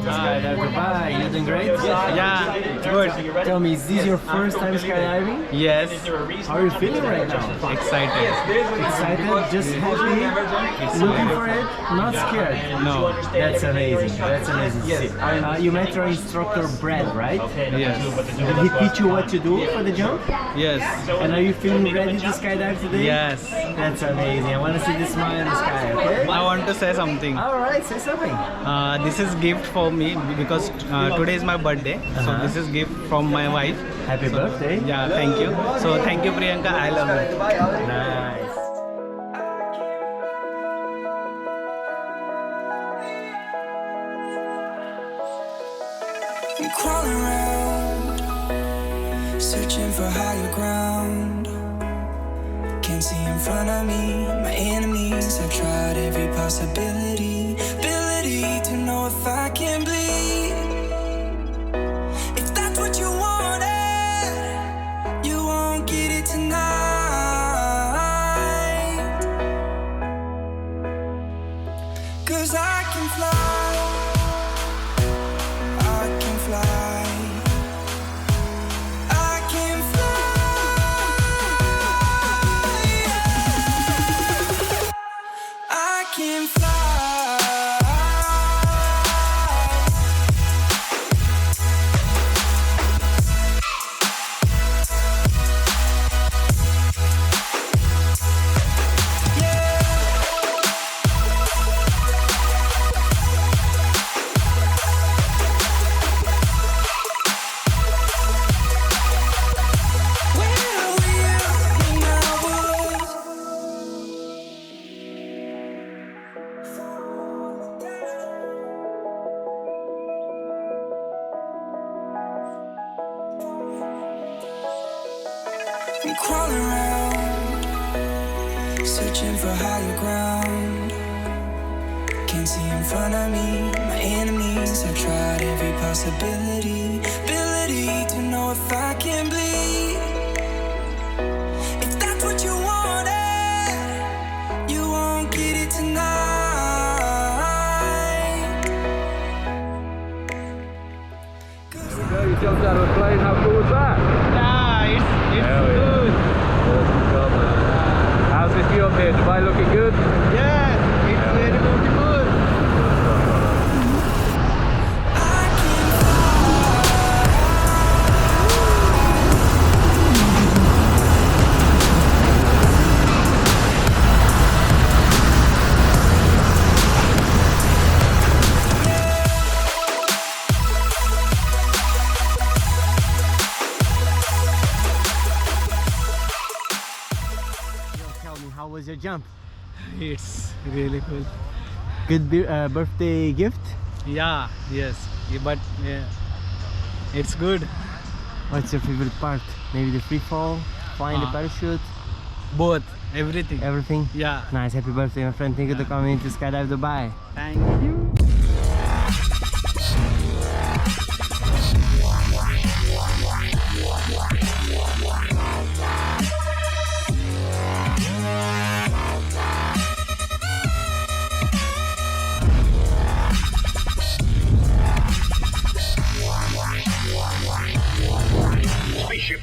Skydive Dubai. You doing great? Yeah, good. Tell me, is this your first time skydiving? Yes, How are you feeling right now? excited. Excited? Just happy? Looking for it? Not scared? No. That's amazing. That's amazing to see. You met your instructor Brad, right? Yes. Did he teach you what to do for the jump? Yes. And are you feeling ready to skydive today? Yes. That's amazing. I want to see the smile in the sky, okay? I want to say something. Alright, say something. This is gift for me because today is my birthday. So this is gift from my wife. Happy birthday. Yeah, thank you. So thank you, Priyanka. I love you. Nice. I'm crawling around, searching for higher ground. Can't see in front of me, my enemies. I've tried every possibility, ability to know if I can bleed. If that's what you wanted, you won't get it tonight. 'Cause I can fly. I can fly. I can fly. I can fly. I'm crawling around, searching for higher ground. Can't see in front of me, my enemies. I've tried every possibility, ability to know if I can bleed. If that's what you wanted, you won't get it tonight. You jumped out of a plane, how cool was that? Yeah, it's Hell yeah. good. Awesome job, man. How's this view up here? Dubai looking good? Yes, it's very beautiful. Tell me, how was your jump? It's really cool. Good birthday gift? Yeah, yes. But yeah, it's good. What's your favorite part? Maybe the free fall, flying the parachute, Both, everything. everything? Yeah. Nice, happy birthday, my friend. Thank you for coming to Skydive Dubai. Thank you. Spaceship.